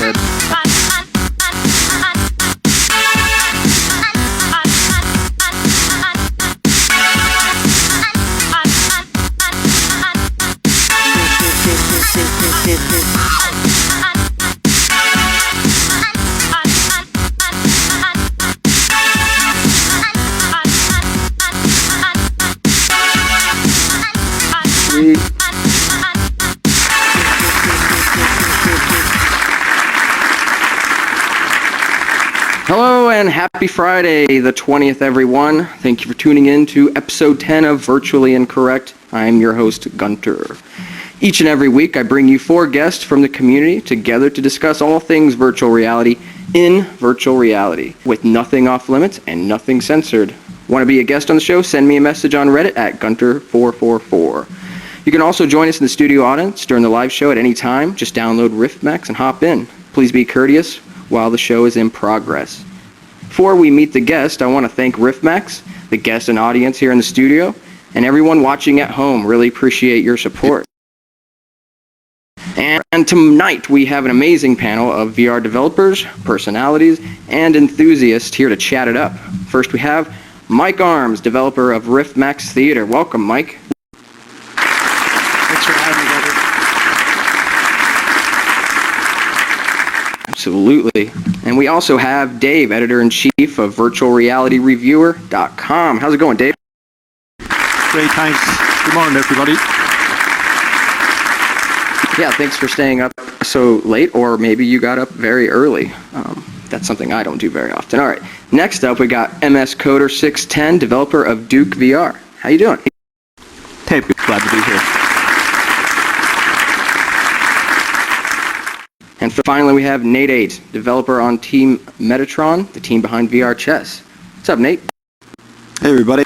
Good. Hello and happy Friday, the 20th, everyone. Thank you for tuning in to episode 10 of Virtually Incorrect. I'm your host, Gunter. Each and every week, I bring you 4 guests from the community together to discuss all things virtual reality in virtual reality, with nothing off limits and nothing censored. Want to be a guest on the show? Send me a message on Reddit at Gunter444. You can also join us in the studio audience during the live show at any time. Just download Riftmax and hop in. Please be courteous while the show is in progress. Before we meet the guest, I want to thank Riftmax, the guest and audience here in the studio, and everyone watching at home. Really appreciate your support. And tonight we have an amazing panel of VR developers, personalities, and enthusiasts here to chat it up. First we have MikeArms, developer of Riftmax Theater. Welcome, Mike. Thanks for having me, Gunter. Absolutely. And we also have Dave, editor-in-chief of VirtualRealityReviewer.com. How's it going, Dave? Great, thanks. Good morning, everybody. Yeah, thanks for staying up so late, or maybe you got up very early. That's something I don't do very often. All right, next up we got MS Coder 610, developer of Duke VR. How you doing? Hey, glad to be here. And finally we have Nateight, developer on Team Metatron, the team behind VR Chess. What's up, Nate? Hey, everybody.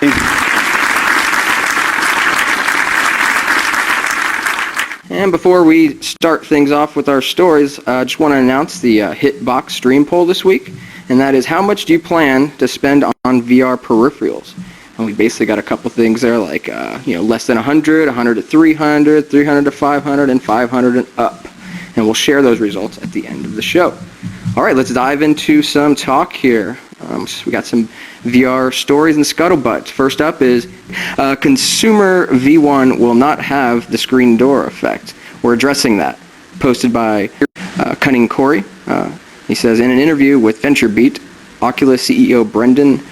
And before we start things off with our stories, I just want to announce the Hitbox stream poll this week, and that is, how much do you plan to spend on VR peripherals? And we basically got a couple things there, like less than 100, 100 to 300, 300 to 500, and 500 and up. And we'll share those results at the end of the show. All right, let's dive into some talk here. We got some VR stories and scuttlebutt. First up is consumer V1 will not have the screen door effect. We're addressing that. Posted by Cunning Corey. He says, in an interview with VentureBeat, Oculus CEO Brendan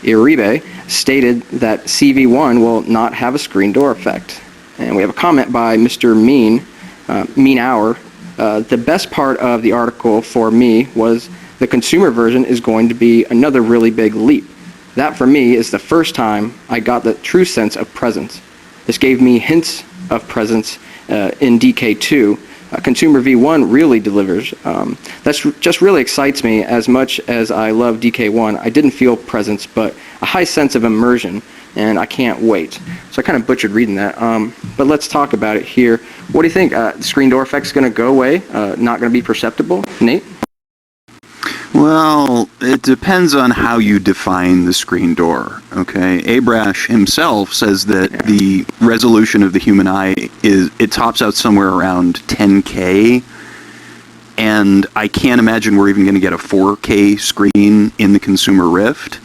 Iribe stated that CV1 will not have a screen door effect. And we have a comment by Mr. Mean Hour. The best part of the article for me was the consumer version is going to be another really big leap. That for me is the first time I got the true sense of presence. This gave me hints of presence in DK2. Consumer V1 really delivers. That's just really excites me. As much as I love DK1, I didn't feel presence, but a high sense of immersion, and I can't wait. So I kind of butchered reading that, but let's talk about it here. What do you think? The screen door effect's going to go away? Not going to be perceptible? Nate? Well, it depends on how you define the screen door, okay? Abrash himself says that the resolution of the human eye it tops out somewhere around 10K, and I can't imagine we're even going to get a 4K screen in the consumer Rift.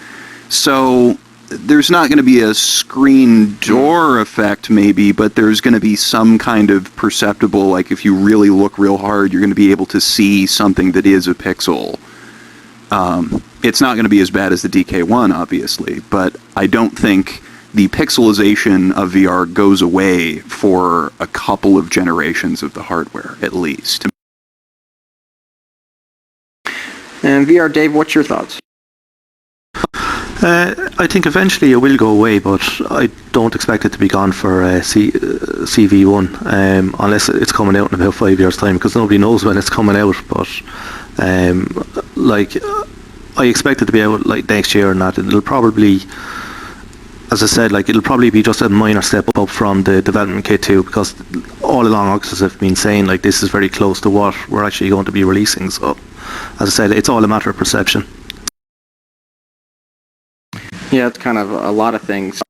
So there's not going to be a screen door effect maybe, but there's going to be some kind of perceptible, like if you really look real hard, you're going to be able to see something that is a pixel. It's not going to be as bad as the DK1, obviously, but I don't think the pixelization of VR goes away for a couple of generations of the hardware, at least. And VR, Dave, what's your thoughts? I think eventually it will go away, but I don't expect it to be gone for CV1 unless it's coming out in about 5 years' time, because nobody knows when it's coming out. But I expect it to be out like next year, and that it'll probably, as I said, it'll probably be just a minor step up from the development kit too, because all along Oculus have been saying this is very close to what we're actually going to be releasing. So, as I said, it's all a matter of perception. Yeah, it's kind of a lot of things.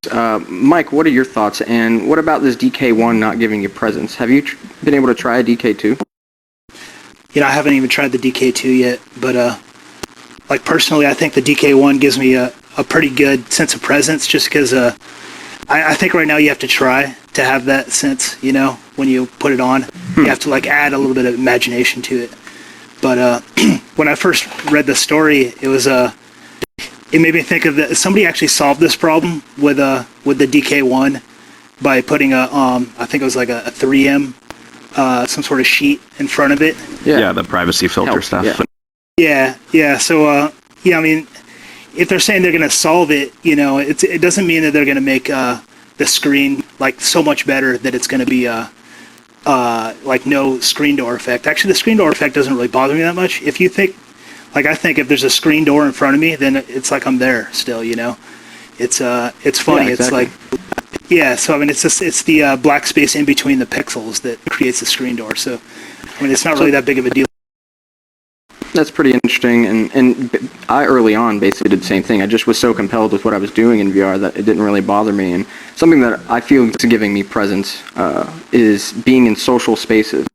Mike, what are your thoughts? And what about this DK1 not giving you presence? Have you been able to try a DK2? I haven't even tried the DK2 yet, but like personally, I think the DK1 gives me a pretty good sense of presence, just because I think right now you have to try to have that sense, when you put it on. You have to like add a little bit of imagination to it. But when I first read the story, it made me think of somebody actually solved this problem with the DK1 by putting I think it was like a 3M, some sort of sheet in front of it. Yeah, the privacy filter stuff. Yeah. So, I mean, if they're saying they're going to solve it, it doesn't mean that they're going to make the screen like so much better that it's going to be like no screen door effect. Actually, the screen door effect doesn't really bother me that much. If you think, like I think if there's a screen door in front of me, then it's like I'm there still, It's funny. Yeah, exactly. It's like, so I mean, it's the black space in between the pixels that creates the screen door. So, I mean, it's not really that big of a deal. That's pretty interesting, and I early on basically did the same thing. I just was so compelled with what I was doing in VR that it didn't really bother me. And something that I feel is giving me presence is being in social spaces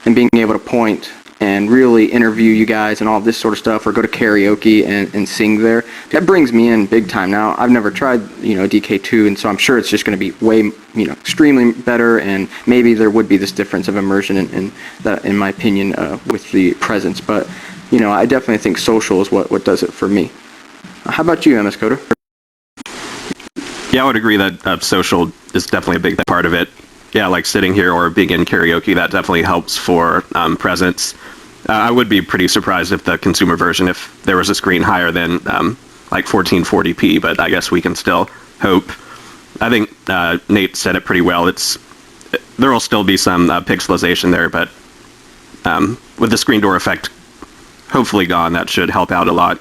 and being able to point and really interview you guys and all this sort of stuff, or go to karaoke and sing there. That brings me in big time. Now, I've never tried, DK2, and so I'm sure it's just going to be way, extremely better, and maybe there would be this difference of immersion in that, in my opinion, with the presence. But, I definitely think social is what does it for me. How about you, MS Coder? Yeah, I would agree that social is definitely a big part of it. Yeah, like sitting here or being in karaoke, that definitely helps for presence. I would be pretty surprised if the consumer version, if there was a screen higher than like 1440p, but I guess we can still hope. I think Nate said it pretty well. There will still be some pixelization there, but with the screen door effect hopefully gone, that should help out a lot.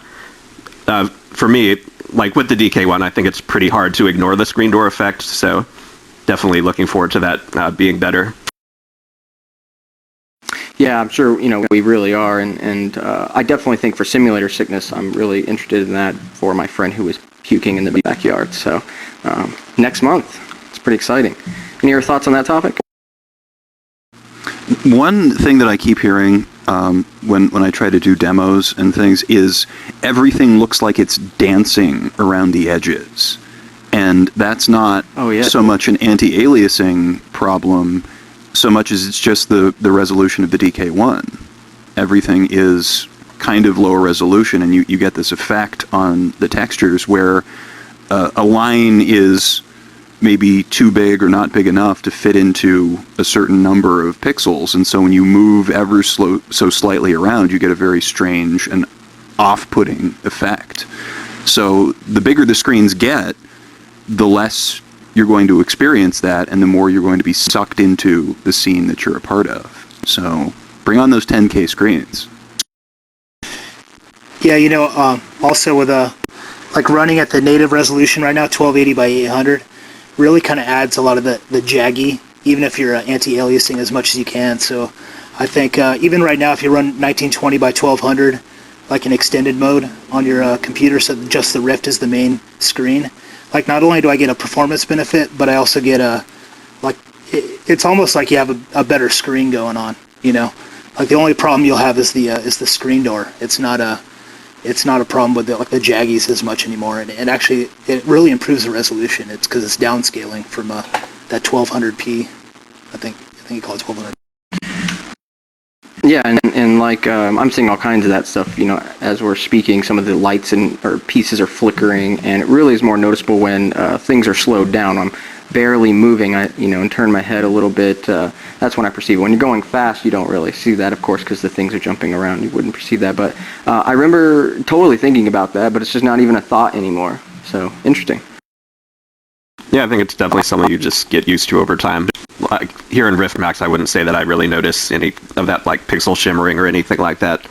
For me, like with the DK1, I think it's pretty hard to ignore the screen door effect, so definitely looking forward to that being better. Yeah, I'm sure, we really are, and I definitely think for simulator sickness, I'm really interested in that for my friend who was puking in the backyard. So next month, it's pretty exciting. Any other thoughts on that topic? One thing that I keep hearing when I try to do demos and things is everything looks like it's dancing around the edges. And that's not so much an anti-aliasing problem, so much as it's just the resolution of the DK1. Everything is kind of lower resolution, and you get this effect on the textures where a line is maybe too big or not big enough to fit into a certain number of pixels, and so when you move ever so slightly around, you get a very strange and off-putting effect. So the bigger the screens get, the less you're going to experience that, and the more you're going to be sucked into the scene that you're a part of. So bring on those 10K screens. Yeah, also with like running at the native resolution right now, 1280 by 800, really kind of adds a lot of the jaggy, even if you're anti-aliasing as much as you can. So I think even right now, if you run 1920 by 1200, like an extended mode on your computer, so just the Rift is the main screen, like not only do I get a performance benefit, but I also get it's almost like you have a better screen going on, Like the only problem you'll have is the screen door. It's not a problem with the jaggies as much anymore, and actually it really improves the resolution. It's because it's downscaling from that 1200p. I think you call it 1200. Yeah, and like I'm seeing all kinds of that stuff. As we're speaking, some of the lights or pieces are flickering, and it really is more noticeable when things are slowed down. I'm barely moving, and turn my head a little bit. That's when I perceive it. When you're going fast, you don't really see that, of course, because the things are jumping around. You wouldn't perceive that, but I remember totally thinking about that, but it's just not even a thought anymore. So interesting. Yeah, I think it's definitely something you just get used to over time. Like here in Riftmax, I wouldn't say that I really notice any of that like pixel shimmering or anything like that.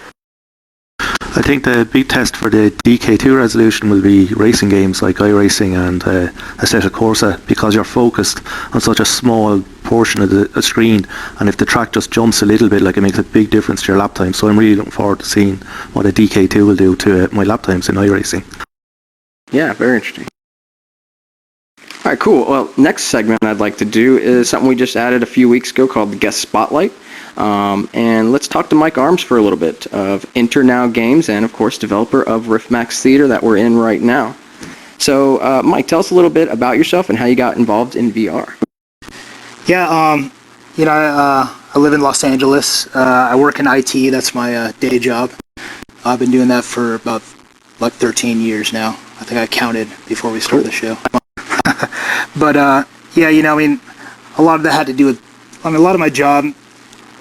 I think the big test for the DK2 resolution will be racing games like iRacing and Assetto Corsa, because you're focused on such a small portion of the screen, and if the track just jumps a little bit, like, it makes a big difference to your lap time. So I'm really looking forward to seeing what a DK2 will do to my lap times in iRacing. Yeah, very interesting. All right, cool. Well, next segment I'd like to do is something we just added a few weeks ago called the Guest Spotlight. And let's talk to MikeArms for a little bit of InterNow Games and, of course, developer of Riftmax Theater that we're in right now. So, Mike, tell us a little bit about yourself and how you got involved in VR. Yeah, I live in Los Angeles. I work in IT. That's my day job. I've been doing that for about 13 years now. I think I counted before we started the show. But yeah, a lot of that had to do with. A lot of my job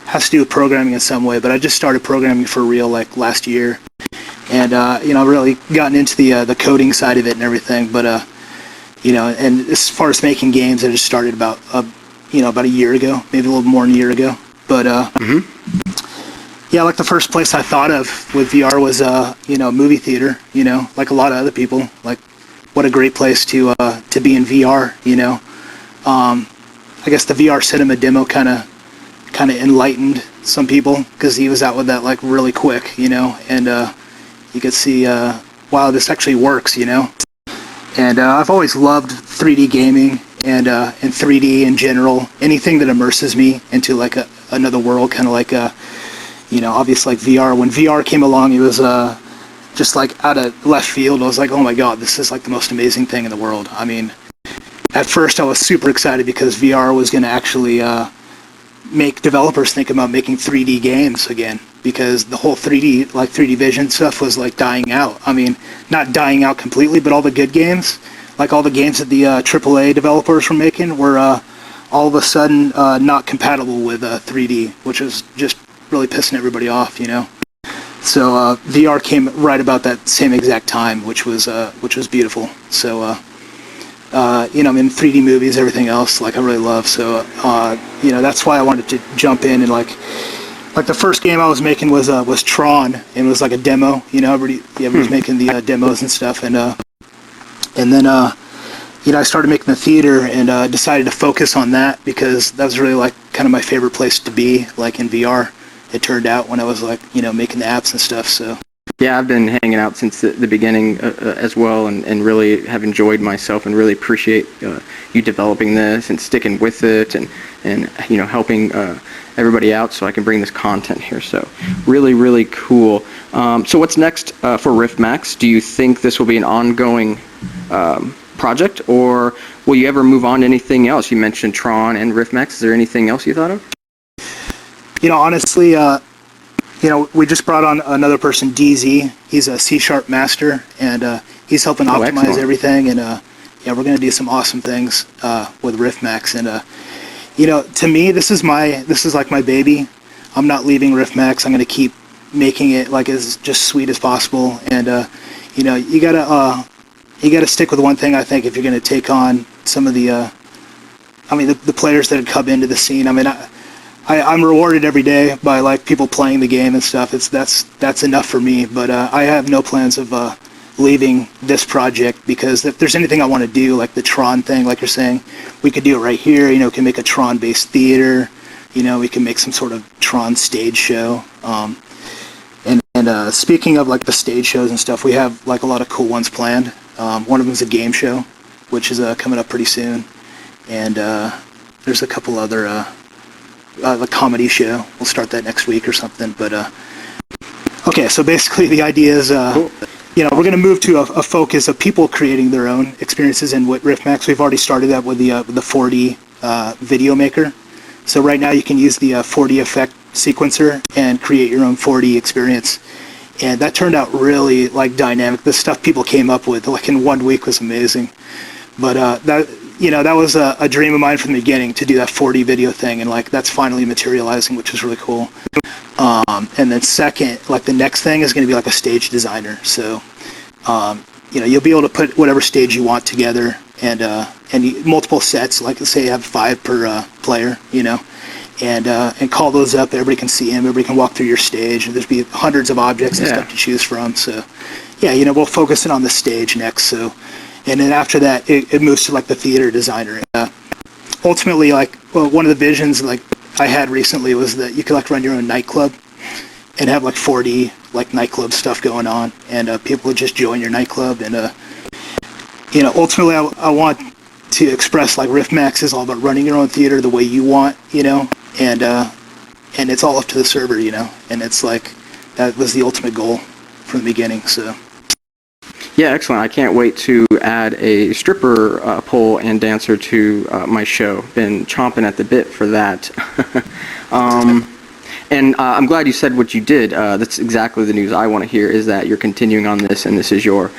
has to do with programming in some way. But I just started programming for real last year, and really gotten into the coding side of it and everything. But and as far as making games, I just started about a year ago, maybe a little more than a year ago. But yeah, the first place I thought of with VR was movie theater. Like a lot of other people, what a great place to be in VR. I guess the VR cinema demo kind of enlightened some people because he was out with that really quick, and you could see wow, this actually works, And I've always loved 3D gaming and 3D in general. Anything that immerses me into another world, kind of obviously VR. When VR came along, it was just out of left field. I was like, oh my god, this is the most amazing thing in the world. I mean, at first I was super excited because VR was going to actually make developers think about making 3D games again, because the whole 3D vision stuff was dying out. I mean, not dying out completely, but all the good games, all the games that the AAA developers were making were all of a sudden not compatible with 3D, which was just really pissing everybody off, So VR came right about that same exact time, which was beautiful. So in 3D movies, everything else, I really love. So that's why I wanted to jump in and the first game I was making was Tron, and it was a demo. Everybody's making the demos and stuff, and then I started making the theater and decided to focus on that because that was really kind of my favorite place to be in VR. It turned out when I was making the apps and stuff. So yeah, I've been hanging out since the beginning as well, and really have enjoyed myself and really appreciate you developing this and sticking with it and helping everybody out so I can bring this content here. So really, really cool. So what's next for Riftmax? Do you think this will be an ongoing project, or will you ever move on to anything else? You mentioned Tron and Riftmax. Is there anything else you thought of? Honestly, we just brought on another person, DZ. He's a C# master, and he's helping optimize excellent. Everything. And yeah, we're going to do some awesome things with Riftmax. And to me, this is my baby. I'm not leaving Riftmax. I'm going to keep making it as just sweet as possible. And you gotta stick with one thing. I think if you're going to take on some of the players that have come into the scene. I mean, I'm rewarded every day by people playing the game and stuff. That's enough for me. But I have no plans of leaving this project, because if there's anything I want to do, like the Tron thing, like you're saying, we could do it right here. We can make a Tron-based theater. We can make some sort of Tron stage show. And speaking of the stage shows and stuff, we have a lot of cool ones planned. One of them is a game show, which is coming up pretty soon, and there's a couple other. The comedy show. We'll start that next week or something. But okay, so basically the idea is, Cool. we're going to move to a focus of people creating their own experiences in Riftmax. We've already started that with the 4D video maker. So right now you can use the 4D effect sequencer and create your own 4D experience. And that turned out really dynamic. The stuff people came up with in 1 week was amazing. But that was a dream of mine from the beginning, to do that 4D video thing, and that's finally materializing, which is really cool. And then second, the next thing is going to be a stage designer. So, you'll be able to put whatever stage you want together, and multiple sets, say you have 5 per player, and call those up. Everybody can see them. Everybody can walk through your stage, and there's be hundreds of objects and stuff to choose from. So, yeah, we'll focus in on the stage next. So. And then after that, it moves to the theater designer. Ultimately, one of the visions I had recently was that you could run your own nightclub and have 4D nightclub stuff going on, and people would just join your nightclub. And ultimately, I want to express Riftmax is all about running your own theater the way you want, and and it's all up to the server, and it's like, that was the ultimate goal from the beginning, so. Yeah, excellent. I can't wait to add a stripper pole and dancer to my show. Been chomping at the bit for that. And I'm glad you said what you did. That's exactly the news I want to hear, is that you're continuing on this and this is your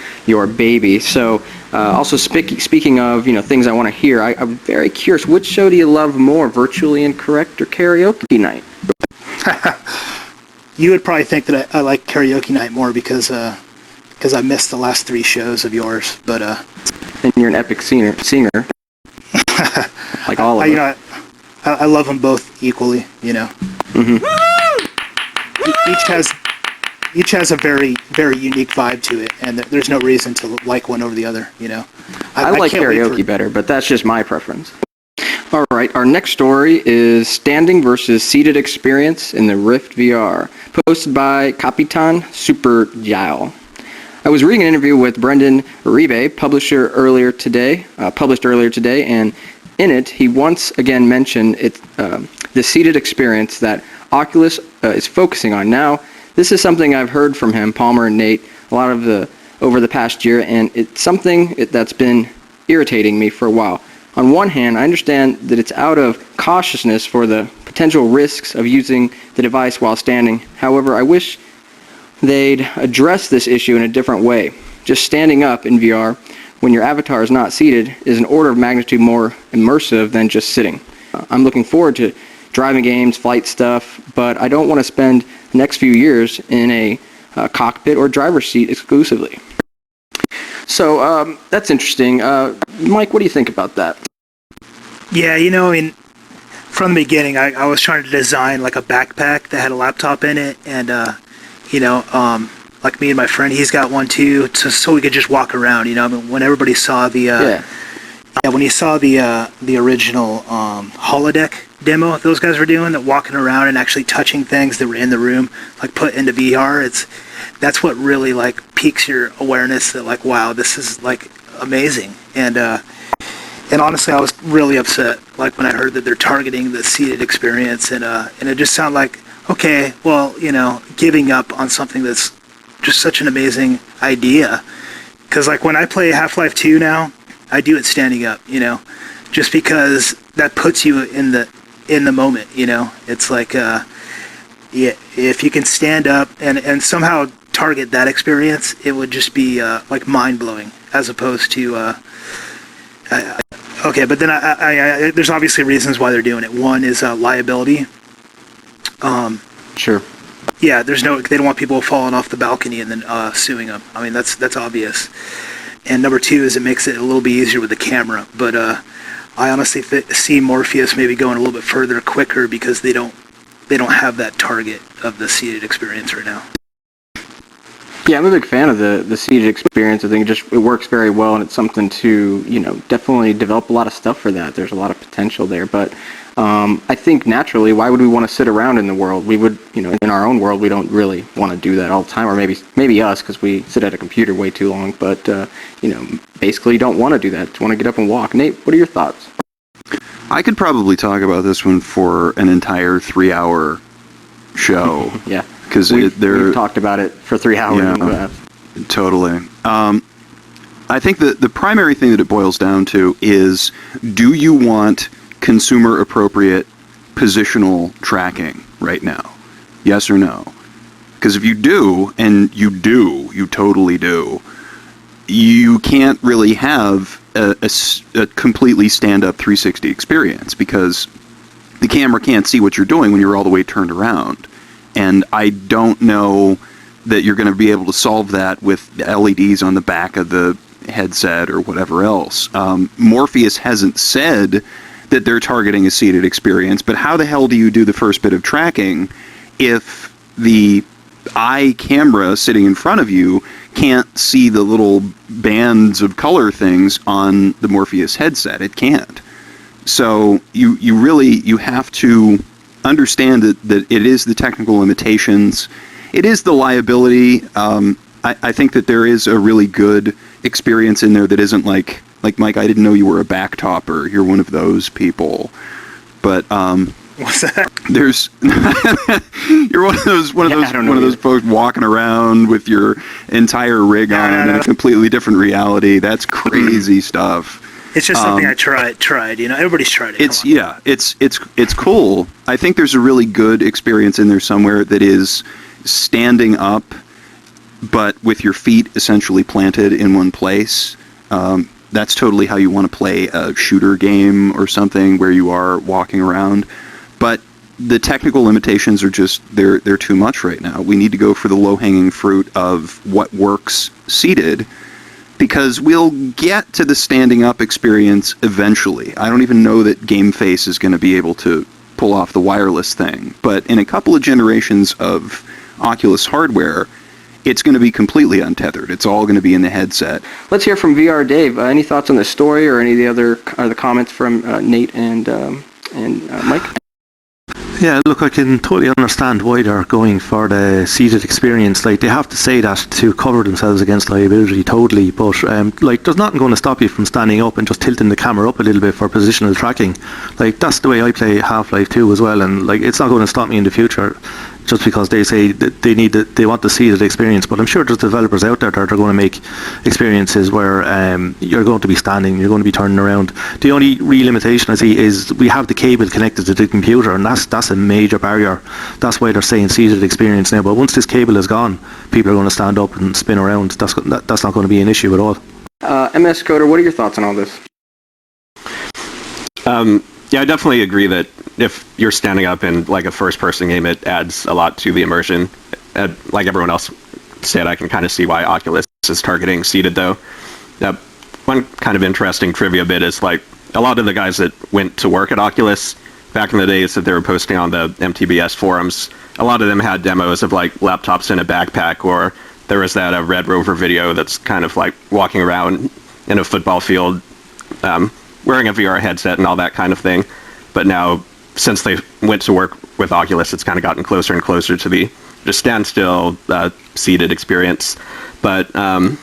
baby. So also speaking of things I want to hear, I'm very curious, which show do you love more, Virtually Incorrect or Karaoke Night? You would probably think that I like Karaoke Night more because I missed the last 3 shows of yours, but And you're an epic singer. Like all of us. I love them both equally, Mm-hmm. Each has a very, very unique vibe to it, and there's no reason to like one over the other, I like can't wait karaoke better, but that's just my preference. All right, our next story is standing versus seated experience in the Rift VR, posted by Capitan Super Gile. I was reading an interview with Brendan Iribe, published earlier today, and in it, he once again mentioned the seated experience that Oculus is focusing on. Now, this is something I've heard from him, Palmer and Nate, over the past year, and it's something that's been irritating me for a while. On one hand, I understand that it's out of cautiousness for the potential risks of using the device while standing. However, I wish they'd address this issue in a different way. Just standing up in VR when your avatar is not seated is an order of magnitude more immersive than just sitting. I'm looking forward to driving games, flight stuff, but I don't want to spend the next few years in a cockpit or driver's seat exclusively. So that's interesting. Mike, what do you think about that? Yeah, from the beginning, I was trying to design like a backpack that had a laptop in it, and like me and my friend, he's got one too, so we could just walk around. When everybody saw when you saw the original holodeck demo those guys were doing, that walking around and actually touching things that were in the room, like put into VR, that's what really like piques your awareness that like, wow, this is like amazing. And honestly, I was really upset like when I heard that they're targeting the seated experience, and it just sounded like, okay, well, giving up on something that's just such an amazing idea. Because like when I play Half-Life 2 now, I do it standing up, just because that puts you in the moment, It's like, if you can stand up and somehow target that experience, it would just be like mind-blowing, as opposed to, okay, but then I there's obviously reasons why they're doing it. One is liability. Sure. Yeah, they don't want people falling off the balcony and then suing them. I mean, that's obvious. And number 2 is it makes it a little bit easier with the camera. But I honestly see Morpheus maybe going a little bit further quicker because they don't have that target of the seated experience right now. Yeah, I'm a big fan of the seated experience. I think it works very well, and it's something to definitely develop a lot of stuff for that. There's a lot of potential there, but I think naturally, why would we want to sit around in the world? We would, in our own world, we don't really want to do that all the time, or maybe us, because we sit at a computer way too long, but, basically you don't want to do that. You want to get up and walk. Nate, what are your thoughts? I could probably talk about this one for an entire 3-hour show. Yeah, because we've talked about it for 3 hours. Yeah, totally. I think that the primary thing that it boils down to is, do you want consumer appropriate positional tracking right now? Yes or no? Because if you do, and you totally do, you can't really have a completely stand-up 360 experience, because the camera can't see what you're doing when you're all the way turned around. And I don't know that you're going to be able to solve that with LEDs on the back of the headset or whatever else. Morpheus hasn't said that they're targeting a seated experience, but how the hell do you do the first bit of tracking if the eye camera sitting in front of you can't see the little bands of color things on the Morpheus headset? It can't. So you have to understand that it is the technical limitations. It is the liability. I think that there is a really good experience in there that isn't like Mike, I didn't know you were a backtopper. You're one of those people. But What's that? There's you're one of those folks walking around with your entire rig on in a completely different reality. That's crazy stuff. It's just something I tried. You know, everybody's tried it. It's cool. I think there's a really good experience in there somewhere that is standing up, but with your feet essentially planted in one place. That's totally how you want to play a shooter game or something where you are walking around. But the technical limitations are just, they're too much right now. We need to go for the low-hanging fruit of what works seated, because we'll get to the standing up experience eventually. I don't even know that GameFace is going to be able to pull off the wireless thing. But in a couple of generations of Oculus hardware, it's going to be completely untethered. It's all going to be in the headset. Let's hear from VR Dave. Any thoughts on the story or any of the other comments from Nate and Mike? Yeah, look, I can totally understand why they're going for the seated experience. Like, they have to say that to cover themselves against liability, totally. But like, there's nothing going to stop you from standing up and just tilting the camera up a little bit for positional tracking. Like, that's the way I play Half-Life 2 as well, and like, it's not going to stop me in the future just because they say that they want the seated experience. But I'm sure there's developers out there that are going to make experiences where you're going to be standing, you're going to be turning around. The only real limitation I see is we have the cable connected to the computer, and that's a major barrier. That's why they're saying seated experience now. But once this cable is gone, people are going to stand up and spin around. That's not going to be an issue at all. MS Coder, what are your thoughts on all this? Yeah, I definitely agree that if you're standing up in like a first-person game, it adds a lot to the immersion. Like everyone else said, I can kind of see why Oculus is targeting seated, though. One kind of interesting trivia bit is, like, a lot of the guys that went to work at Oculus back in the days that they were posting on the MTBS forums, a lot of them had demos of, like, laptops in a backpack, or there was that Red Rover video that's kind of like walking around in a football field, wearing a VR headset and all that kind of thing. But now, since they went to work with Oculus, it's kind of gotten closer and closer to the just standstill seated experience. But I'm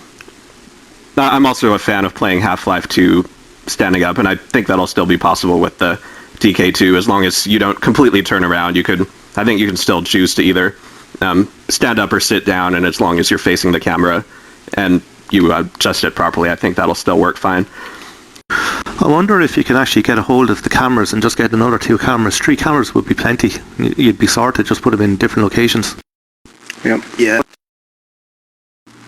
also a fan of playing Half-Life 2 standing up, and I think that'll still be possible with the DK2 as long as you don't completely turn around. I think you can still choose to either stand up or sit down, and as long as you're facing the camera and you adjust it properly, I think that'll still work fine. I wonder if you can actually get a hold of the cameras and just get another 2 cameras. 3 cameras would be plenty. You'd be sorted, just put them in different locations. Yep. Yeah.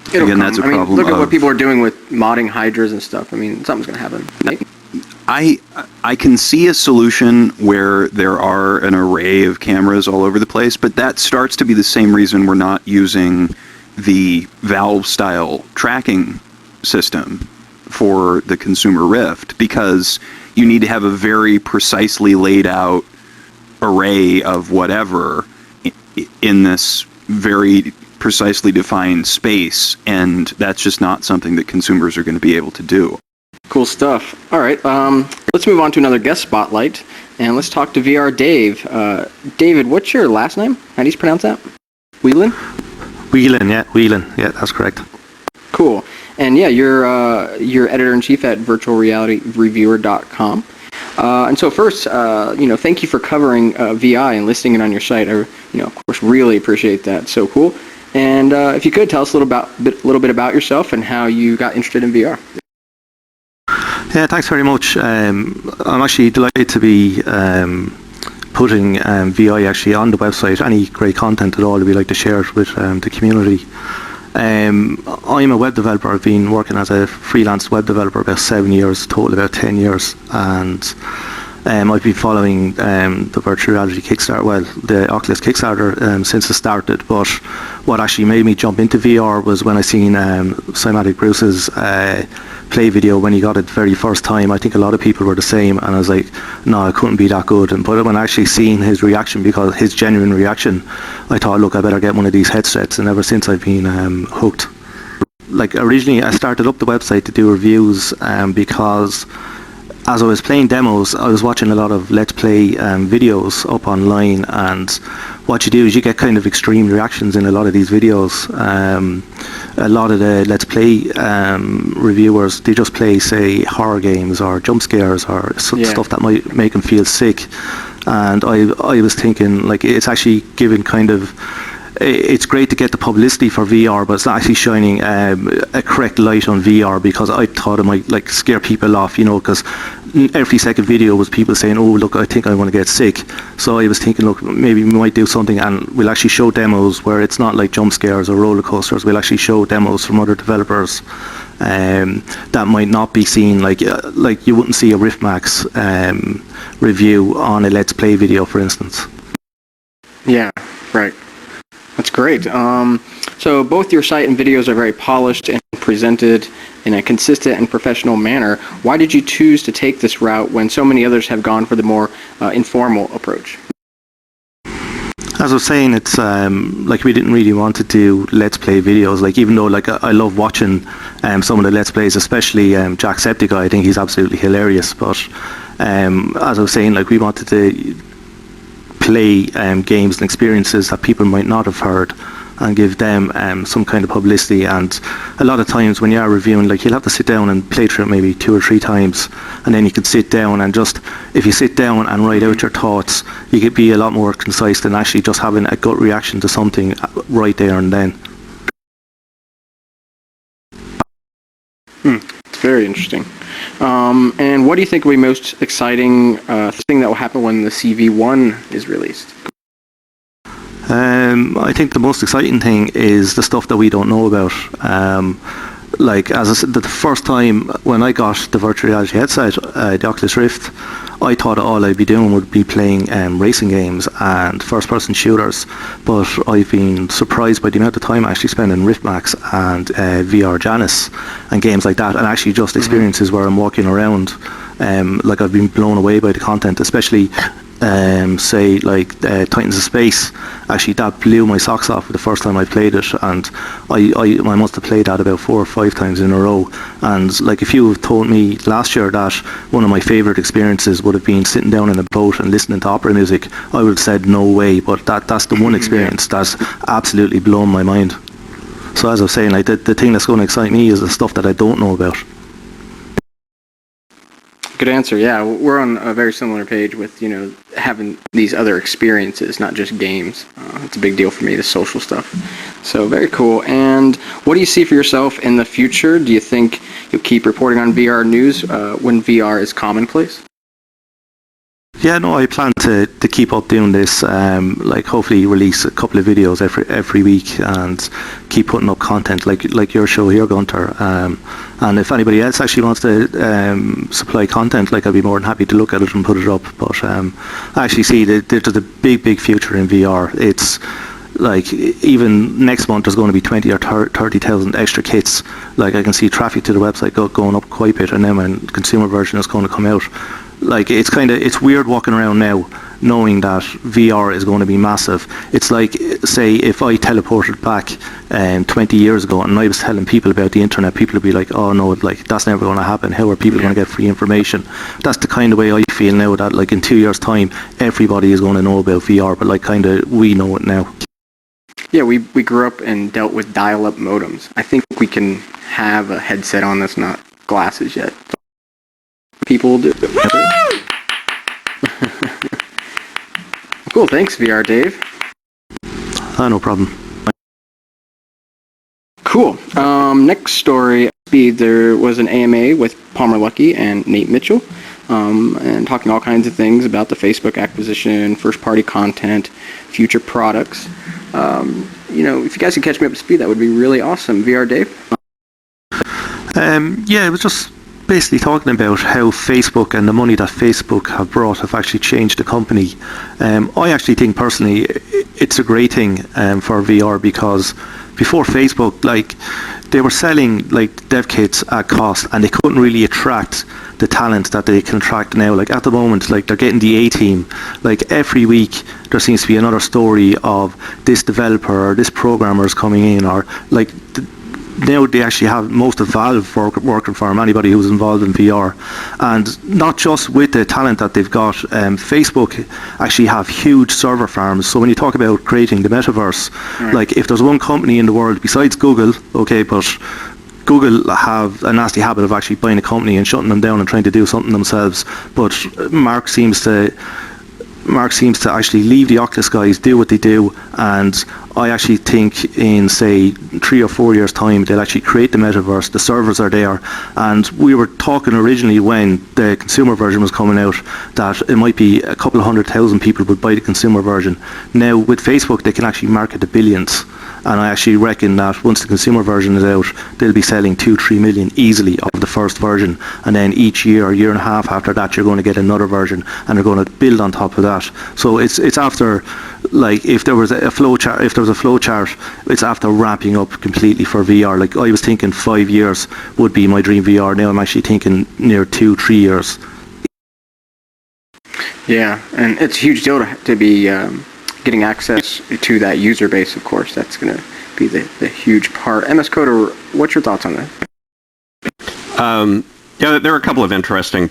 Again, that's a problem. Look at what people are doing with modding hydras and stuff. I mean, something's going to happen. Right? I can see a solution where there are an array of cameras all over the place, but that starts to be the same reason we're not using the Valve-style tracking system for the consumer Rift, because you need to have a very precisely laid out array of whatever in this very precisely defined space, and that's just not something that consumers are going to be able to do. Cool stuff. All right, let's move on to another guest spotlight, and let's talk to VR Dave. David, what's your last name? How do you pronounce that? Whelan? Whelan, yeah, that's correct. Cool. And yeah, you're editor-in-chief at VirtualRealityReviewer.com. And so first, thank you for covering VI and listing it on your site. I, of course, really appreciate that. So cool. And if you could tell us a little bit about yourself and how you got interested in VR. Yeah, thanks very much. I'm actually delighted to be putting VI actually on the website. Any great content at all that we like to share with the community. I'm a web developer. I've been working as a freelance web developer about 7 years, total about 10 years, and I've been following the virtual reality Kickstarter, well, the Oculus Kickstarter since it started. But what actually made me jump into VR was when I seen Cymatic Bruce's play video when he got it the very first time. I think a lot of people were the same, and I was like, no, it couldn't be that good. But when I actually seen his reaction, because his genuine reaction, I thought, look, I better get one of these headsets, and ever since I've been hooked. Like, originally I started up the website to do reviews because as I was playing demos, I was watching a lot of Let's Play videos up online, and what you do is you get kind of extreme reactions in a lot of these videos. A lot of the Let's Play reviewers, they just play, say, horror games or jump scares or stuff that might make them feel sick. And I was thinking, like, it's actually giving kind of, it's great to get the publicity for VR, but it's not actually shining a correct light on VR, because I thought it might like scare people off, you know, because every second video was people saying, oh look, I think I want to get sick. So I was thinking, look, maybe we might do something and we'll actually show demos where it's not like jump scares or roller coasters. We'll actually show demos from other developers that might not be seen, like you wouldn't see a Riftmax review on a Let's Play video, for instance. Yeah, right. That's great. So both your site and videos are very polished and presented in a consistent and professional manner. Why did you choose to take this route when so many others have gone for the more informal approach? As I was saying, it's like we didn't really want to do Let's Play videos. Like, even though like I love watching some of the Let's Plays, especially Jacksepticeye. I think he's absolutely hilarious. But as I was saying, like, we wanted to play games and experiences that people might not have heard, and give them some kind of publicity. And a lot of times when you are reviewing, like, you'll have to sit down and play through it maybe 2 or 3 times, and then you can sit down and just, if you sit down and write out your thoughts, you could be a lot more concise than actually just having a gut reaction to something right there and then. It's very interesting. And what do you think will be most exciting thing that will happen when the CV1 is released? I think the most exciting thing is the stuff that we don't know about. Like, as I said, the first time when I got the virtual reality headset, the Oculus Rift, I thought all I'd be doing would be playing racing games and first-person shooters, but I've been surprised by the amount of time I actually spend in Riftmax and VR Janus and games like that, and actually just experiences where I'm walking around. Like, I've been blown away by the content, especially say like Titans of Space. Actually, that blew my socks off the first time I played it, and I must have played that about 4 or 5 times in a row. And like, if you have told me last year that one of my favourite experiences would have been sitting down in a boat and listening to opera music, I would have said no way. But that's the one experience that's absolutely blown my mind. So as I was saying, like, the thing that's going to excite me is the stuff that I don't know about. Good answer. Yeah, we're on a very similar page with, you know, having these other experiences, not just games. It's a big deal for me, the social stuff. So very cool. And what do you see for yourself in the future? Do you think you'll keep reporting on VR news when VR is commonplace? Yeah, no, I plan to keep up doing this. Like, hopefully release a couple of videos every week and keep putting up content like your show here, Gunter. And if anybody else actually wants to supply content, like, I'd be more than happy to look at it and put it up. But I actually see that there's a big future in VR. It's like, even next month there's going to be 20 or 30,000 extra kits. Like, I can see traffic to the website going up quite a bit, and then when consumer version is going to come out, like, it's weird walking around now knowing that VR is going to be massive. It's like, say, if I teleported back 20 years ago and I was telling people about the internet, people would be like, oh no, like, that's never going to happen. How are people going to get free information? That's the kind of way I feel now, that like in 2 years' time everybody is going to know about VR, but like, kind of, we know it now. Yeah, we grew up and dealt with dial-up modems. I think we can have a headset on that's not glasses yet. People will do it. Cool, thanks VR Dave. No problem. Cool. Next story, there was an AMA with Palmer Luckey and Nate Mitchell, and talking all kinds of things about the Facebook acquisition, first-party content, future products. You know, if you guys could catch me up to speed, that would be really awesome. VR Dave? Yeah, it was just basically talking about how Facebook and the money that Facebook have brought have actually changed the company. I actually think personally it's a great thing for VR, because before Facebook, like, they were selling like dev kits at cost, and they couldn't really attract the talent that they can attract now. Like, at the moment, like, they're getting the A team. Like, every week there seems to be another story of this developer or this programmer is coming in, or like now they actually have most of Valve working for them, anybody who's involved in VR. And not just with the talent that they've got, Facebook actually have huge server farms. So when you talk about creating the metaverse, like if there's one company in the world besides Google, okay, but Google have a nasty habit of actually buying a company and shutting them down and trying to do something themselves. But Mark seems to actually leave the Oculus guys do what they do, and I actually think in, say, 3 or 4 years' time, they'll actually create the metaverse. The servers are there, and we were talking originally when the consumer version was coming out that it might be a couple of 100,000 people would buy the consumer version. Now, with Facebook, they can actually market the billions, and I actually reckon that once the consumer version is out, they'll be selling 2-3 million easily of the first version, and then each year and a half after that, you're going to get another version, and they're going to build on top of that. So it's after, like, if there was a flow chart, it's after ramping up completely for VR. Like, I was thinking 5 years would be my dream VR. Now I'm actually thinking near 2-3 years. Yeah, and it's a huge deal to be getting access to that user base, of course. That's going to be the huge part. MS Coder, what's your thoughts on that? Yeah, there were a couple of interesting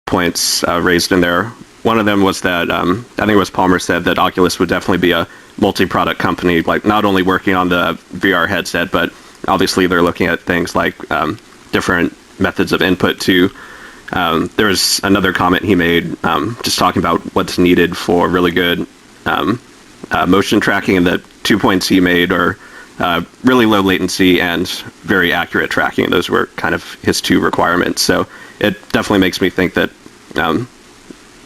points raised in there. One of them was that I think it was Palmer said that Oculus would definitely be a multi-product company, like not only working on the VR headset, but obviously they're looking at things like different methods of input too. There's another comment he made just talking about what's needed for really good motion tracking, and the 2 points he made are really low latency and very accurate tracking. Those were kind of his 2 requirements. So it definitely makes me think that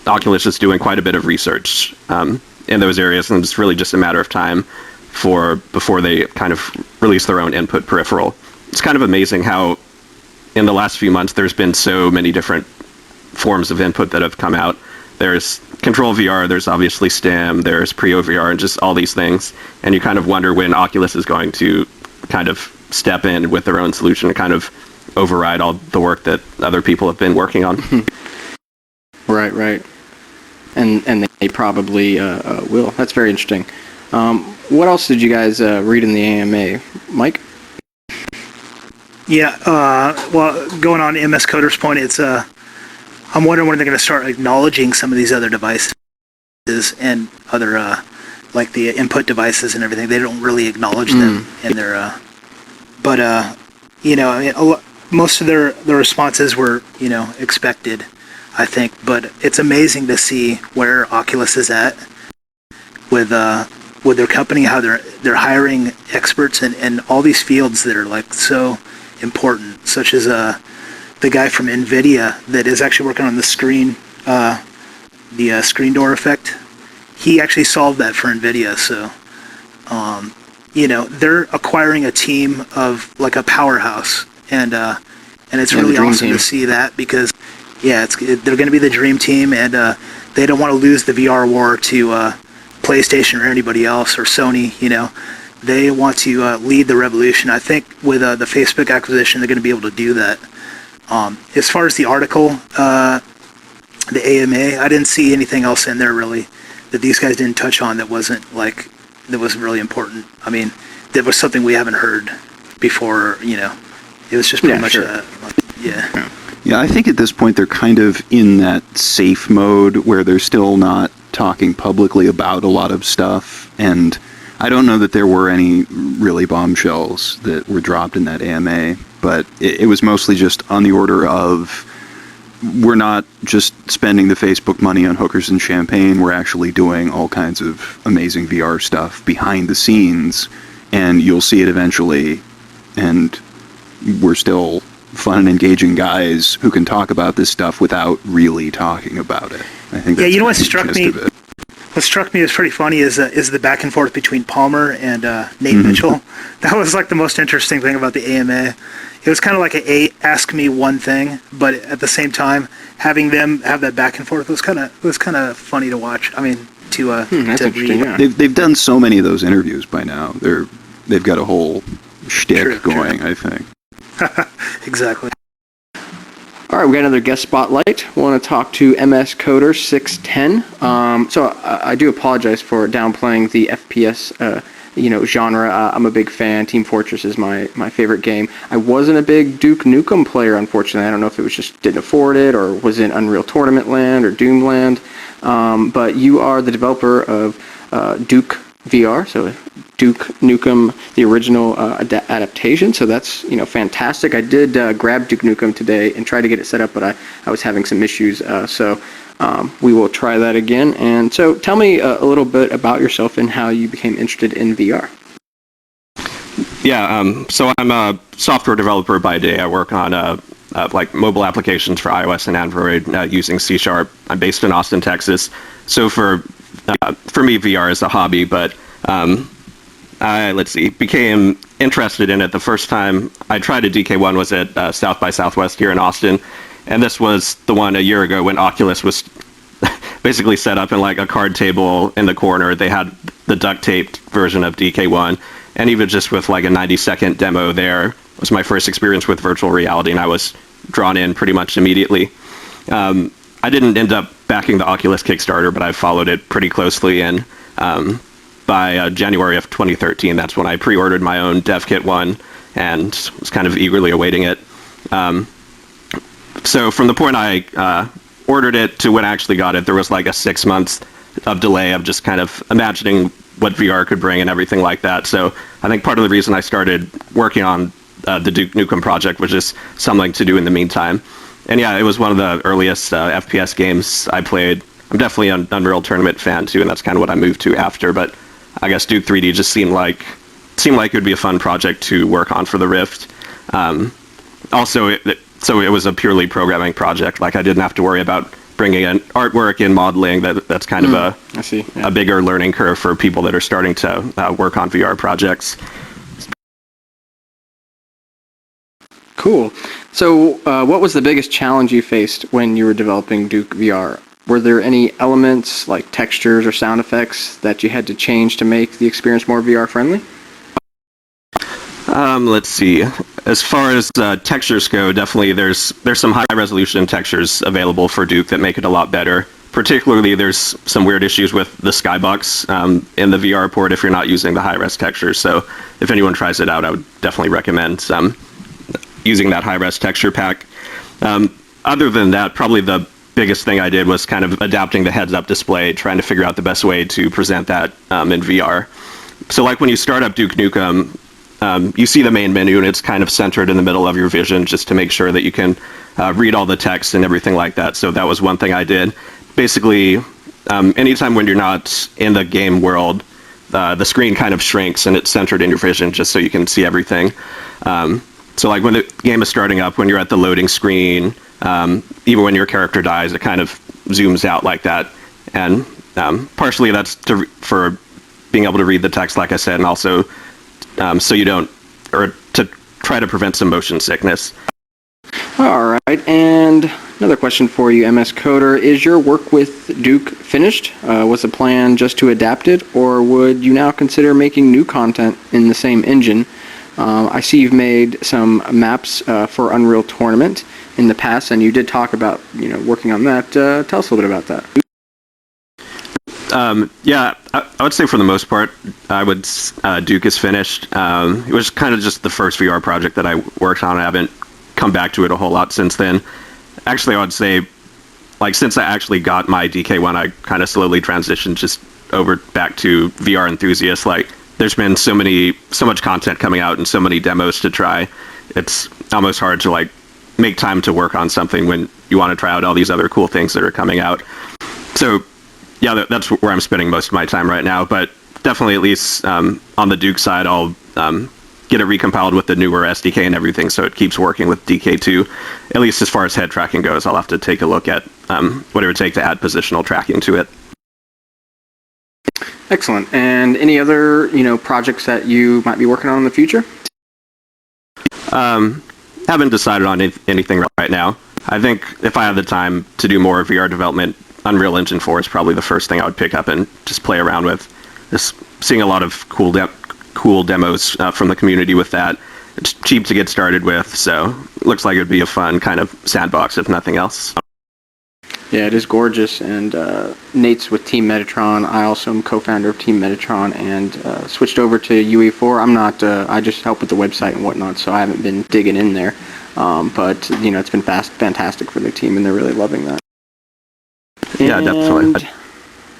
Oculus is doing quite a bit of research in those areas, and it's really just a matter of time before they kind of release their own input peripheral. It's kind of amazing how in the last few months there's been so many different forms of input that have come out. There's Control VR, there's obviously STEM, there's Prio VR, and just all these things. And you kind of wonder when Oculus is going to kind of step in with their own solution and kind of override all the work that other people have been working on. Right. And they probably will. That's very interesting. What else did you guys read in the AMA? Mike? Yeah, well, going on MS Coder's point, it's I'm wondering when they're going to start acknowledging some of these other devices and other, like the input devices and everything. They don't really acknowledge them in their, but, you know, I mean, most of their responses were, you know, expected, I think, but it's amazing to see where Oculus is at with their company, how they're hiring experts in all these fields that are like so important, such as the guy from NVIDIA that is actually working on the screen door effect. He actually solved that for NVIDIA. So, you know, they're acquiring a team of like a powerhouse, and it's really awesome to see that because, yeah, they're going to be the dream team, and they don't want to lose the VR war to PlayStation or anybody else or Sony. You know, they want to lead the revolution. I think with the Facebook acquisition, they're going to be able to do that. As far as the article, the AMA, I didn't see anything else in there really that these guys didn't touch on that wasn't really important. I mean, that was something we haven't heard before, you know. It was just pretty much Yeah, I think at this point they're kind of in that safe mode where they're still not talking publicly about a lot of stuff, and I don't know that there were any really bombshells that were dropped in that AMA, but it was mostly just on the order of, we're not just spending the Facebook money on hookers and champagne, we're actually doing all kinds of amazing VR stuff behind the scenes, and you'll see it eventually, and we're still fun and engaging guys who can talk about this stuff without really talking about it. I think that's you know what struck me? What struck me as pretty funny is the back and forth between Palmer and Nate Mitchell. That was like the most interesting thing about the AMA. It was kind of like ask me one thing, but at the same time, having them have that back and forth was kind of funny to watch. I mean, to read. Yeah. They've done so many of those interviews by now. They've got a whole shtick going, I think. Exactly. All right, we got another guest spotlight. We want to talk to MS Coder 610. So I do apologize for downplaying the FPS genre. I'm a big fan. Team Fortress is my favorite game. I wasn't a big Duke Nukem player, unfortunately. I don't know if it was just didn't afford it or was in Unreal Tournament land or Doom land. But you are the developer of Duke VR, so Duke Nukem, the original adaptation. So that's fantastic. I did grab Duke Nukem today and try to get it set up, but I was having some issues. So we will try that again. And so tell me a little bit about yourself and how you became interested in VR. Yeah, so I'm a software developer by day. I work on like mobile applications for iOS and Android using C#. I'm based in Austin, Texas. So for me, VR is a hobby, but became interested in it the first time I tried a DK1 was at South by Southwest here in Austin. And this was the one a year ago when Oculus was basically set up in like a card table in the corner. They had the duct taped version of DK1. And even just with like a 90-second demo there was my first experience with virtual reality, and I was drawn in pretty much immediately. I didn't end up backing the Oculus Kickstarter, but I followed it pretty closely, and by January of 2013, that's when I pre-ordered my own dev kit one and was kind of eagerly awaiting it. So from the point I ordered it to when I actually got it, there was like a 6 months of delay of just kind of imagining what VR could bring and everything like that. So I think part of the reason I started working on the Duke Nukem project was just something to do in the meantime. And yeah, it was one of the earliest FPS games I played. I'm definitely an Unreal Tournament fan too, and that's kind of what I moved to after. But I guess Duke 3D just seemed like it would be a fun project to work on for the Rift. So it was a purely programming project. Like I didn't have to worry about bringing in artwork and modeling. That's kind of a bigger learning curve for people that are starting to work on VR projects. Cool. So what was the biggest challenge you faced when you were developing Duke VR? Were there any elements like textures or sound effects that you had to change to make the experience more VR friendly? Let's see. As far as textures go, definitely there's some high resolution textures available for Duke that make it a lot better. Particularly, there's some weird issues with the skybox in the VR port if you're not using the high-res textures. So if anyone tries it out, I would definitely recommend using that high-res texture pack. Other than that, probably the biggest thing I did was kind of adapting the heads-up display, trying to figure out the best way to present that in VR. So like when you start up Duke Nukem, you see the main menu and it's kind of centered in the middle of your vision just to make sure that you can read all the text and everything like that. So that was one thing I did. Basically, anytime when you're not in the game world, the screen kind of shrinks and it's centered in your vision just so you can see everything. So like when the game is starting up, when you're at the loading screen, even when your character dies, it kind of zooms out like that. And partially that's for being able to read the text, like I said, and also so you don't, or to try to prevent some motion sickness. All right, and another question for you, MS Coder. Is your work with Duke finished? Was the plan just to adapt it, or would you now consider making new content in the same engine? I see you've made some maps for Unreal Tournament in the past, and you did talk about working on that. Tell us a little bit about that. Yeah, I would say for the most part, Duke is finished. It was kind of just the first VR project that I worked on. I haven't come back to it a whole lot since then. Actually, I would say, like, since I actually got my DK1, I kind of slowly transitioned just over back to VR enthusiast. Like, there's been so much content coming out and so many demos to try. It's almost hard to, like, make time to work on something when you want to try out all these other cool things that are coming out. So, yeah, that's where I'm spending most of my time right now. But definitely, at least on the Duke side, I'll get it recompiled with the newer SDK and everything, so it keeps working with DK2. At least as far as head tracking goes, I'll have to take a look at what it would take to add positional tracking to it. Excellent. And any other projects that you might be working on in the future? Haven't decided on anything right now. I think if I have the time to do more VR development, Unreal Engine 4 is probably the first thing I would pick up and just play around with. Just seeing a lot of cool demos from the community with that. It's cheap to get started with, so it looks like it would be a fun kind of sandbox if nothing else. Yeah, it is gorgeous, and Nate's with Team Metatron. I also am co-founder of Team Metatron, and switched over to UE4. I'm not. I just help with the website and whatnot, so I haven't been digging in there. But it's been fantastic for the team, and they're really loving that. Yeah, definitely. And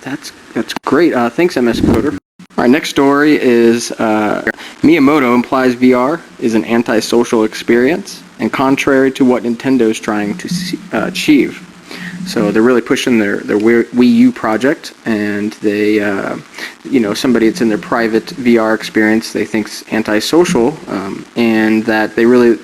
that's great. Thanks, MS Coder. All right, next story is Miyamoto implies VR is an antisocial experience, and contrary to what Nintendo is trying to achieve. So they're really pushing their Wii U project, and they, somebody that's in their private VR experience they think's antisocial, and that they really,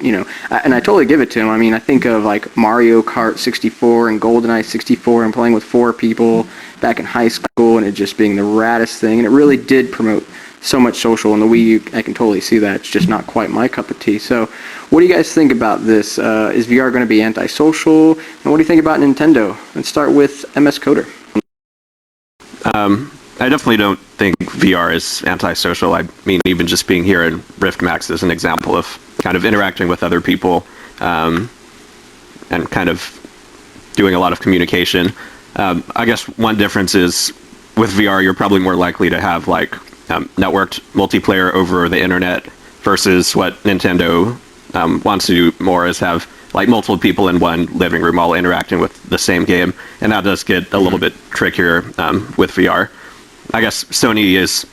and I totally give it to them. I mean, I think of like Mario Kart 64 and GoldenEye 64 and playing with 4 people back in high school, and it just being the raddest thing, and it really did promote so much social. In the Wii U, I can totally see that. It's just not quite my cup of tea. So what do you guys think about this? Is VR going to be antisocial? And what do you think about Nintendo? Let's start with MS Coder. I definitely don't think VR is antisocial. I mean, even just being here in Riftmax is an example of kind of interacting with other people and kind of doing a lot of communication. I guess one difference is with VR, you're probably more likely to have like networked multiplayer over the internet versus what Nintendo wants to do more is have like multiple people in one living room all interacting with the same game, and that does get a little bit trickier with VR. I guess Sony is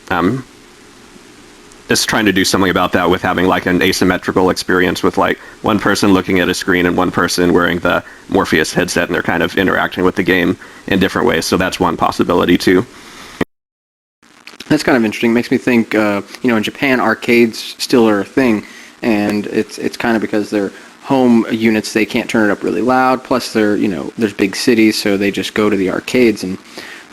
trying to do something about that with having like an asymmetrical experience with like one person looking at a screen and one person wearing the Morpheus headset, and they're kind of interacting with the game in different ways. So that's one possibility too. That's kind of interesting. Makes me think, in Japan, arcades still are a thing, and it's kind of because they're home units, they can't turn it up really loud. Plus, there's big cities, so they just go to the arcades. And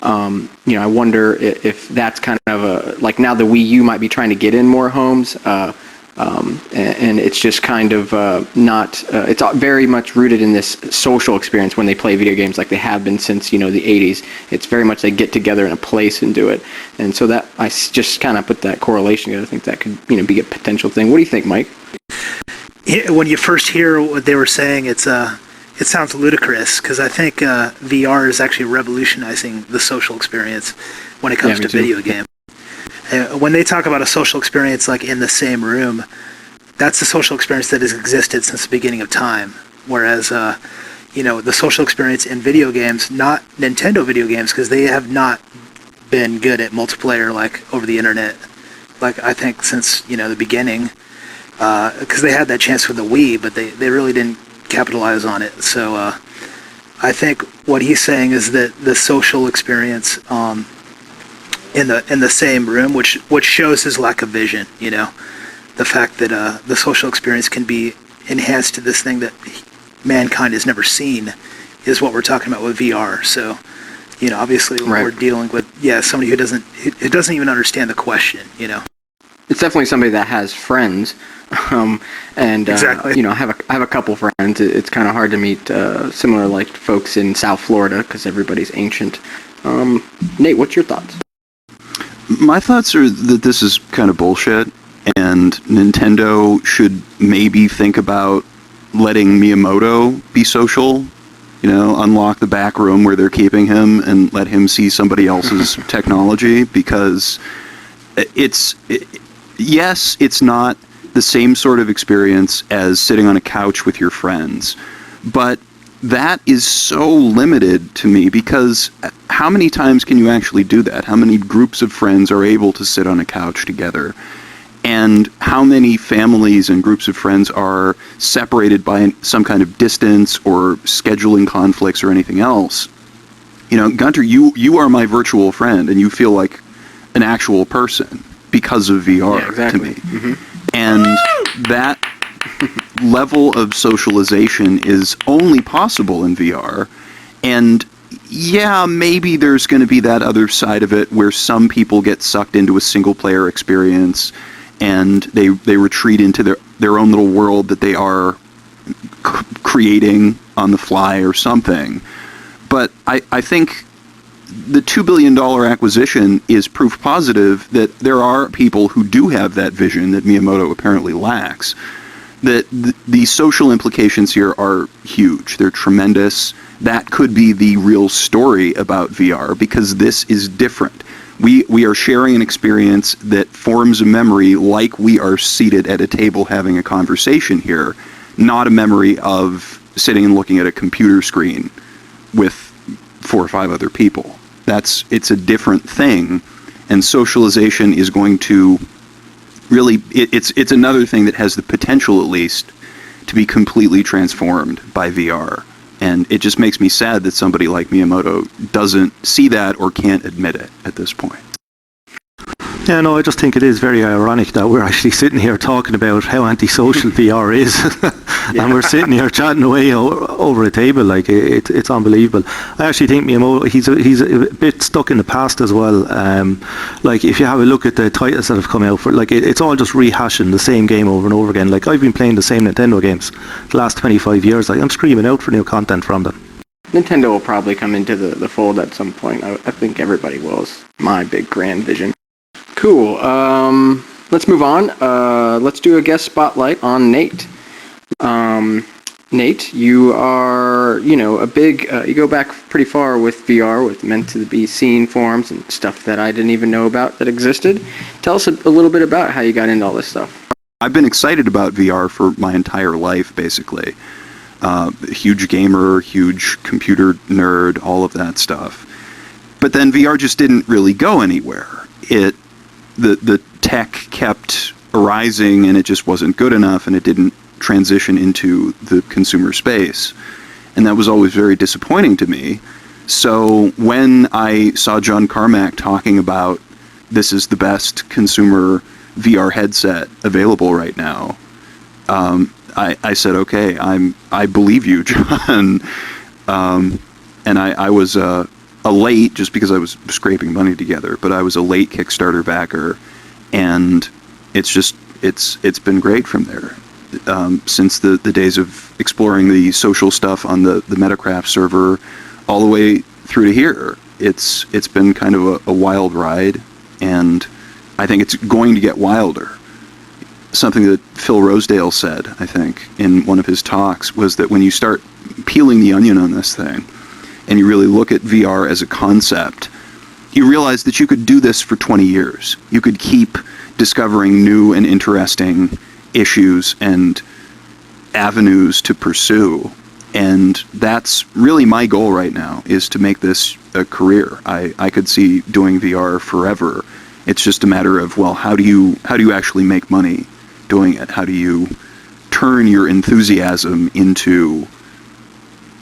I wonder if that's kind of like now the Wii U might be trying to get in more homes, and it's just kind of not. It's very much rooted in this social experience when they play video games, like they have been since the 80s. It's very much they get together in a place and do it, and so that I just kind of put that correlation together. I think that could be a potential thing. What do you think, Mike? When you first hear what they were saying, it sounds ludicrous, because I think VR is actually revolutionizing the social experience when it comes to video games. When they talk about a social experience like in the same room, that's a social experience that has existed since the beginning of time. Whereas, the social experience in video games, not Nintendo video games, because they have not been good at multiplayer like over the internet, like I think since the beginning, because they had that chance with the Wii, but they really didn't capitalize on it. So I think what he's saying is that the social experience in the same room, which shows his lack of vision, the fact that the social experience can be enhanced to this thing that mankind has never seen, is what we're talking about with VR. So obviously we're dealing with somebody who doesn't even understand the question. It's definitely somebody that has friends, and exactly. I have a couple friends. It's kind of hard to meet similar like folks in South Florida because everybody's ancient. Nate, what's your thoughts? My thoughts are that this is kind of bullshit, and Nintendo should maybe think about letting Miyamoto be social. Unlock the back room where they're keeping him and let him see somebody else's technology, because yes, it's not the same sort of experience as sitting on a couch with your friends, but that is so limited to me, because how many times can you actually do that? How many groups of friends are able to sit on a couch together? And how many families and groups of friends are separated by some kind of distance or scheduling conflicts or anything else? Gunter, you are my virtual friend, and you feel like an actual person because of VR to me. Mm-hmm. And that level of socialization is only possible in VR. And maybe there's going to be that other side of it where some people get sucked into a single player experience and they retreat into their own little world that they are creating on the fly or something. But I think the $2 billion acquisition is proof positive that there are people who do have that vision that Miyamoto apparently lacks. the social implications here are huge. They're tremendous. That could be the real story about VR, because this is different. We are sharing an experience that forms a memory like we are seated at a table having a conversation here, not a memory of sitting and looking at a computer screen with 4 or 5 other people. It's a different thing, and socialization is going to really, it's another thing that has the potential, at least, to be completely transformed by VR. And it just makes me sad that somebody like Miyamoto doesn't see that or can't admit it at this point. Yeah, no, I just think it is very ironic that we're actually sitting here talking about how antisocial VR is, and we're sitting here chatting away over a table. Like it's unbelievable. I actually think Miyamoto, he's a bit stuck in the past as well. Like if you have a look at the titles that have come out for, like it's all just rehashing the same game over and over again. Like I've been playing the same Nintendo games the last 25 years. Like I'm screaming out for new content from them. Nintendo will probably come into the fold at some point. I think everybody will, is my big grand vision. Cool. Let's move on. Let's do a guest spotlight on Nate. Nate, you are, a big, you go back pretty far with VR, with meant to be seen forums and stuff that I didn't even know about that existed. Tell us a little bit about how you got into all this stuff. I've been excited about VR for my entire life, basically. Huge gamer, huge computer nerd, all of that stuff. But then VR just didn't really go anywhere. The tech kept arising, and it just wasn't good enough, and it didn't transition into the consumer space. And that was always very disappointing to me. So when I saw John Carmack talking about this is the best consumer VR headset available right now, I said, okay, I believe you, John. And I was a late, just because I was scraping money together, but I was a late Kickstarter backer, and it's been great from there. Since the days of exploring the social stuff on the Metacraft server, all the way through to here, it's been kind of a wild ride, and I think it's going to get wilder. Something that Phil Rosedale said, I think, in one of his talks, was that when you start peeling the onion on this thing, and you really look at VR as a concept, you realize that you could do this for 20 years. You could keep discovering new and interesting issues and avenues to pursue. And that's really my goal right now, is to make this a career. I could see doing VR forever. It's just a matter of, well, how do you actually make money doing it? How do you turn your enthusiasm into,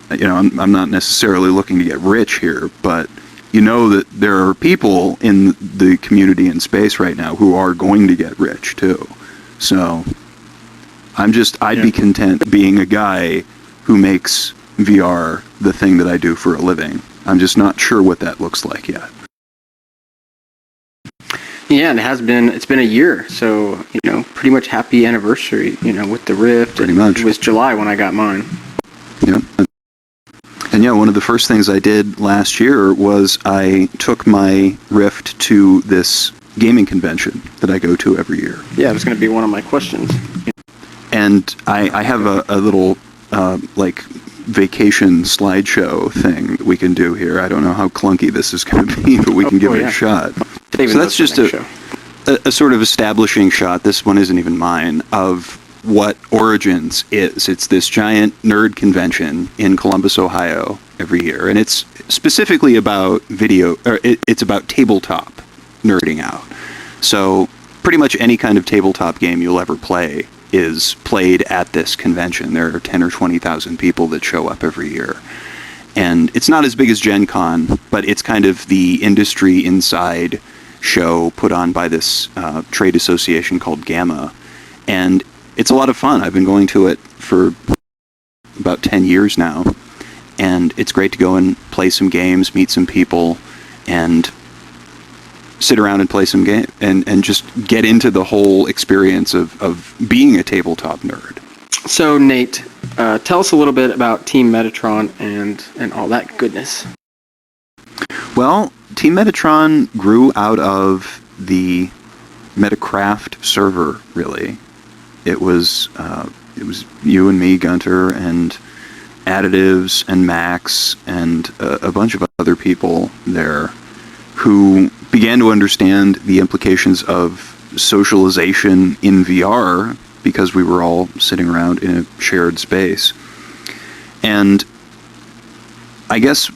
I'm not necessarily looking to get rich here, but that there are people in the community and space right now who are going to get rich too. So I'd be content being a guy who makes VR the thing that I do for a living. I'm just not sure what that looks like yet. Yeah, and it's been a year, so, pretty much happy anniversary, with the Rift. Pretty much. It was July when I got mine. Yeah. And yeah, one of the first things I did last year was I took my Rift to this gaming convention that I go to every year. Yeah, it was going to be one of my questions. And I have a little, vacation slideshow thing that we can do here. I don't know how clunky this is going to be, but we can give it a shot. So that's just a sort of establishing shot. This one isn't even mine, of what Origins is. It's this giant nerd convention in Columbus, Ohio every year, and it's specifically about it's about tabletop nerding out. So pretty much any kind of tabletop game you'll ever play is played at this convention. There are 10 or 20,000 people that show up every year. And it's not as big as Gen Con, but it's kind of the industry inside show put on by this trade association called Gamma. And it's a lot of fun. I've been going to it for about 10 years now. And it's great to go and play some games, meet some people, and sit around and play some game and just get into the whole experience of being a tabletop nerd. So Nate, tell us a little bit about Team Metatron and all that goodness. Well, Team Metatron grew out of the Metacraft server, really. It was you and me, Gunter, and Additives and Max and a bunch of other people there who began to understand the implications of socialization in VR because we were all sitting around in a shared space. And I guess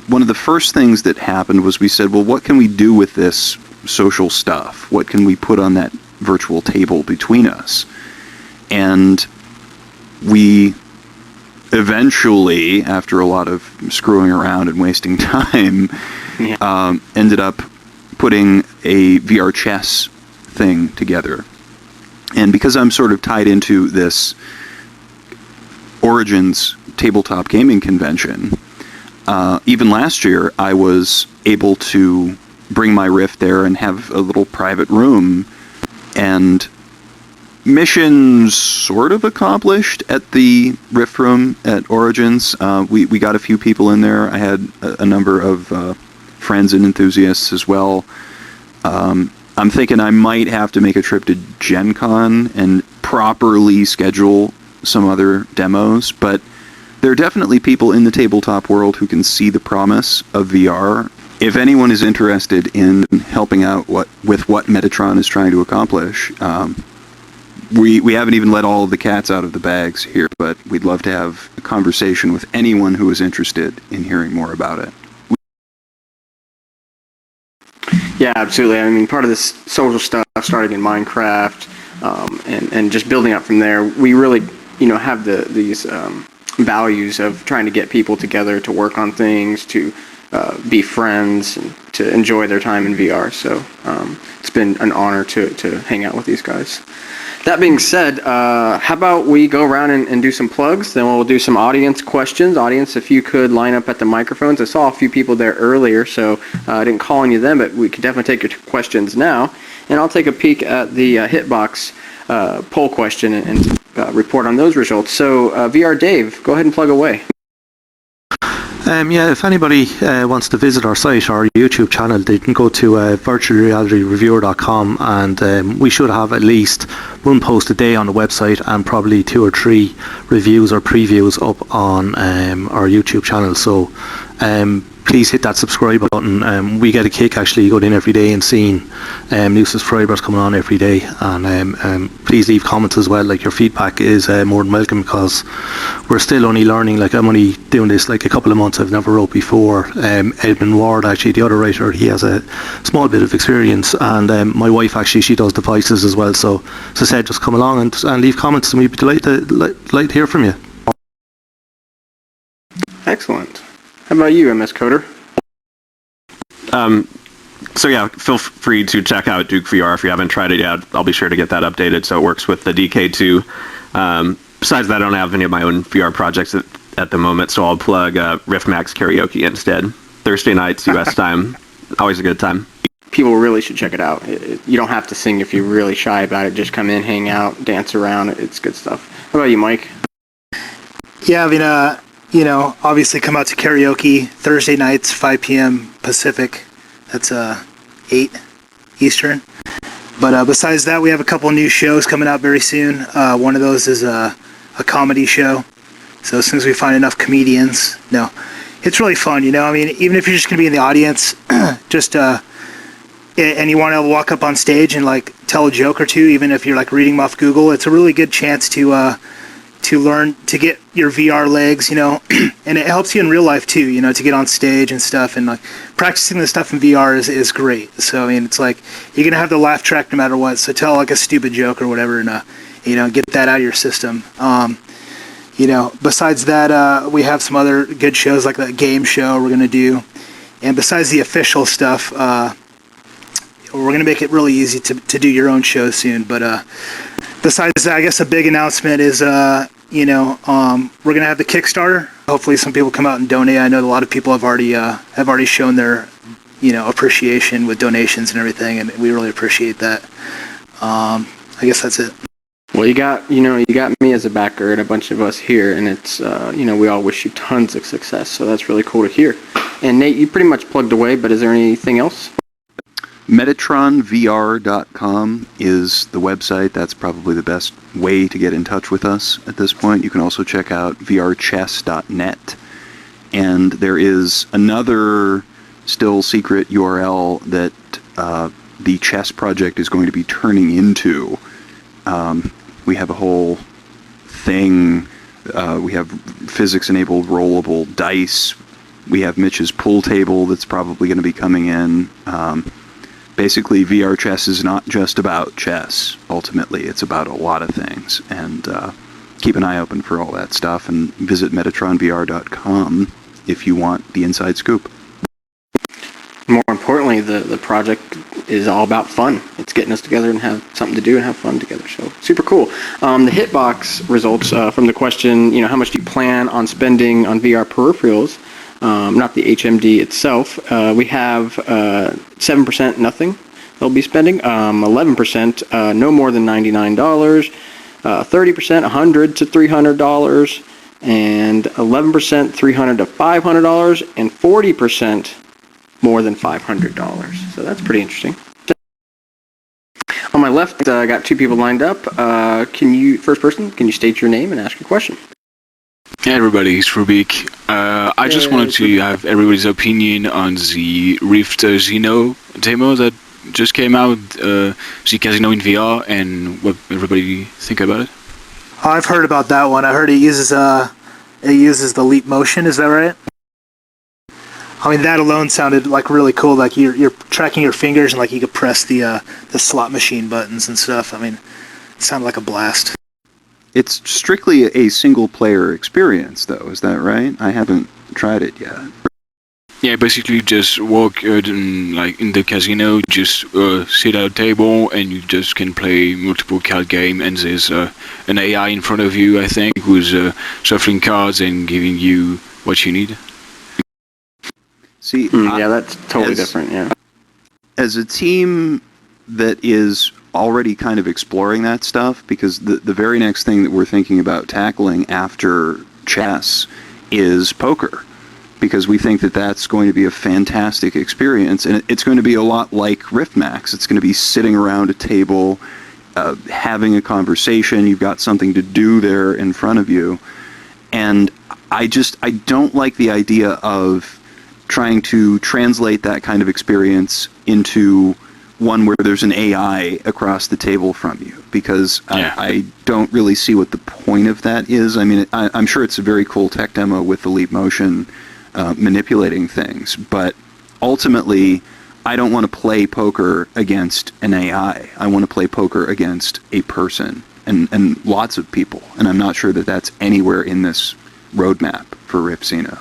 one of the first things that happened was we said, well, what can we do with this social stuff? What can we put on that virtual table between us? And we eventually, after a lot of screwing around and wasting time, ended up putting a VR chess thing together. And because I'm sort of tied into this Origins tabletop gaming convention, even last year I was able to bring my Rift there and have a little private room, and missions sort of accomplished at the Rift room at Origins. We got a few people in there. I had a number of friends and enthusiasts as well. I'm thinking I might have to make a trip to Gen Con and properly schedule some other demos, but there are definitely people in the tabletop world who can see the promise of VR. If anyone is interested in helping out with what Metatron is trying to accomplish, we haven't even let all of the cats out of the bags here, but we'd love to have a conversation with anyone who is interested in hearing more about it. Yeah, absolutely. I mean, part of this social stuff starting in Minecraft and just building up from there, we really, have these values of trying to get people together to work on things, to be friends, and to enjoy their time in VR. So it's been an honor to hang out with these guys. That being said, how about we go around and do some plugs, then we'll do some audience questions. Audience, if you could line up at the microphones. I saw a few people there earlier, so I didn't call on you then, but we could definitely take your questions now. And I'll take a peek at the Hitbox poll question and report on those results. So VR Dave, go ahead and plug away. If anybody wants to visit our site, our YouTube channel, they can go to VirtualRealityReviewer.com, and we should have at least one post a day on the website and probably 2 or 3 reviews or previews up on our YouTube channel. So please hit that subscribe button. We get a kick actually going in every day and seeing new subscribers coming on every day, and please leave comments as well. Like, your feedback is more than welcome, because we're still only learning. Like, I'm only doing this like a couple of months. I've never wrote before. Edmund Ward, actually, the other writer, he has a small bit of experience, and my wife actually, she does devices as well. So as I said, just come along and leave comments, and we'd be delighted to hear from you. Excellent. How about you, MS Coder? So yeah, feel free to check out Duke VR if you haven't tried it yet. I'll be sure to get that updated so it works with the DK2. Besides that, I don't have any of my own VR projects at the moment, so I'll plug Riftmax karaoke instead. Thursday nights, US time. Always a good time. People really should check it out. You don't have to sing if you're really shy about it. Just come in, hang out, dance around. It's good stuff. How about you, Mike? Yeah, I mean, obviously come out to karaoke Thursday nights, 5 p.m. Pacific. That's 8 Eastern. But besides that, we have a couple new shows coming out very soon. One of those is a comedy show. So as soon as we find enough comedians, it's really fun, I mean, even if you're just going to be in the audience, just and you want to walk up on stage and like tell a joke or two, even if you're like reading them off Google, it's a really good chance to learn, to get your VR legs, and it helps you in real life too, to get on stage and stuff, and like practicing the stuff in VR is great. So I mean, it's like you're gonna have the laugh track no matter what. So tell like a stupid joke or whatever, and get that out of your system. Besides that, we have some other good shows like that game show we're gonna do, and besides the official stuff, we're gonna make it really easy to do your own show soon. But besides that, I guess a big announcement is, we're going to have the Kickstarter. Hopefully some people come out and donate. I know a lot of people have already shown their, appreciation with donations and everything, and we really appreciate that. I guess that's it. Well, you got me as a backer and a bunch of us here, and it's, we all wish you tons of success, so that's really cool to hear. And Nate, you pretty much plugged away, but is there anything else? MetatronVR.com is the website. That's probably the best way to get in touch with us at this point. You can also check out vrchess.net. And there is another still secret URL that the chess project is going to be turning into. We have a whole thing. We have physics-enabled rollable dice. We have Mitch's pool table that's probably going to be coming in. Basically, VR chess is not just about chess. Ultimately, it's about a lot of things. And keep an eye open for all that stuff, and visit metatronvr.com if you want the inside scoop. More importantly, the project is all about fun. It's getting us together and have something to do and have fun together. So super cool. The Hitbox results from the question, how much do you plan on spending on VR peripherals? Not the HMD itself. We have 7% nothing they'll be spending, 11% no more than $99, 30% $100 to $300, and 11% $300 to $500, and 40% more than $500. So that's pretty interesting. On my left, I got two people lined up. Can you state your name and ask your question? Hey everybody, it's Ruuubick. I just wanted to have everybody's opinion on the Riftsino demo that just came out, the casino in VR, and what everybody think about it. I've heard about that one. I heard it uses the leap motion. Is that right? I mean, that alone sounded like really cool. Like you're tracking your fingers and like you could press the slot machine buttons and stuff. I mean, it sounded like a blast. It's strictly a single-player experience, though. Is that right? I haven't tried it yet. Yeah, basically just walk in the casino, just sit at a table, and you just can play multiple card game. And there's an AI in front of you, I think, who's shuffling cards and giving you what you need. See, yeah, that's totally different. Yeah. As a team that is already kind of exploring that stuff, because the very next thing that we're thinking about tackling after chess is poker, because we think that that's going to be a fantastic experience, and it's going to be a lot like Riftmax. It's going to be sitting around a table, having a conversation. You've got something to do there in front of you, and I don't like the idea of trying to translate that kind of experience into one where there's an AI across the table from you, because I don't really see what the point of that is. I mean, I'm sure it's a very cool tech demo with the leap motion manipulating things, but ultimately, I don't want to play poker against an AI. I want to play poker against a person and lots of people, and I'm not sure that that's anywhere in this roadmap for Riftsino.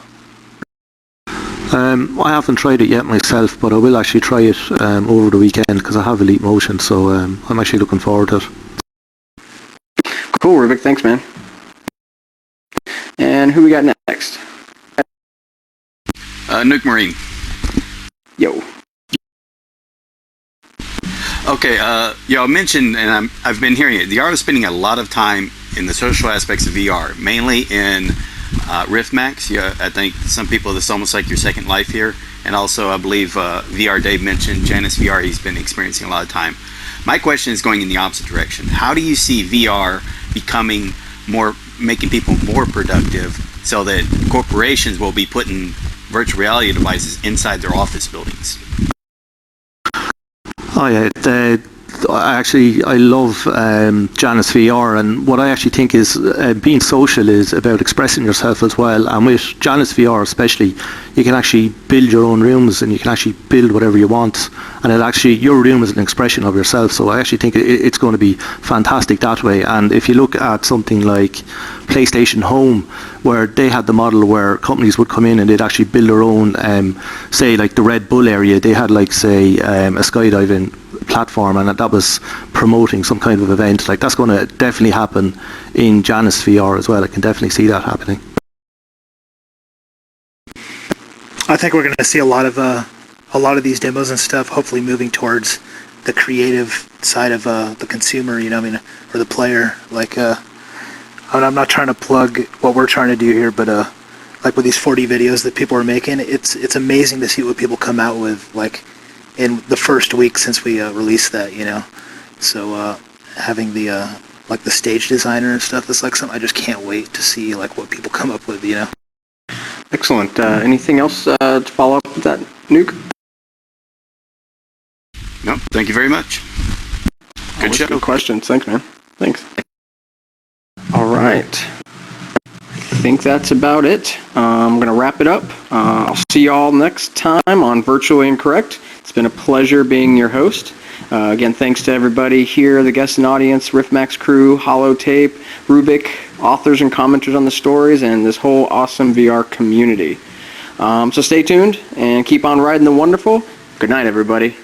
I haven't tried it yet myself, but I will actually try it over the weekend because I have a leap motion, so I'm actually looking forward to it. Cool, Ruuubick. Thanks, man. And who we got next? Nukemarine. Yo. Okay, y'all mentioned, and I've been hearing it, y'all are spending a lot of time in the social aspects of VR, mainly in Riftmax. Yeah, I think some people, this is almost like your second life here. And also, I believe VR Dave mentioned Janus VR, he's been experiencing a lot of time. My question is going in the opposite direction. How do you see VR becoming making people more productive so that corporations will be putting virtual reality devices inside their office buildings? Oh yeah, I love Janus VR, and what I actually think is being social is about expressing yourself as well. And with Janus VR especially, you can actually build your own rooms, and you can actually build whatever you want, and your room is an expression of yourself. So I actually think it's going to be fantastic that way. And if you look at something like PlayStation Home, where they had the model where companies would come in and they'd actually build their own, say like the Red Bull area, they had like say a skydiving platform, and that was promoting some kind of event. Like that's going to definitely happen in Janus VR as well. I can definitely see that happening. I think we're going to see a lot of these demos and stuff, hopefully moving towards the creative side of the consumer, or the player. Like, I'm not trying to plug what we're trying to do here, but like with these 40 videos that people are making, it's amazing to see what people come out with. Like, in the first week since we released that, So having the like the stage designer and stuff is like something I just can't wait to see like what people come up with, Excellent. Anything else to follow up with that, Nuke? No, thank you very much. Good show. Good questions. Thanks, man. Thanks. All right. I think that's about it. I'm going to wrap it up. I'll see you all next time on Virtually Incorrect. It's been a pleasure being your host. Again, thanks to everybody here, the guests and audience, Riftmax crew, Holotape, Ruuubick, authors and commenters on the stories, and this whole awesome VR community. So stay tuned and keep on riding the wonderful. Good night, everybody.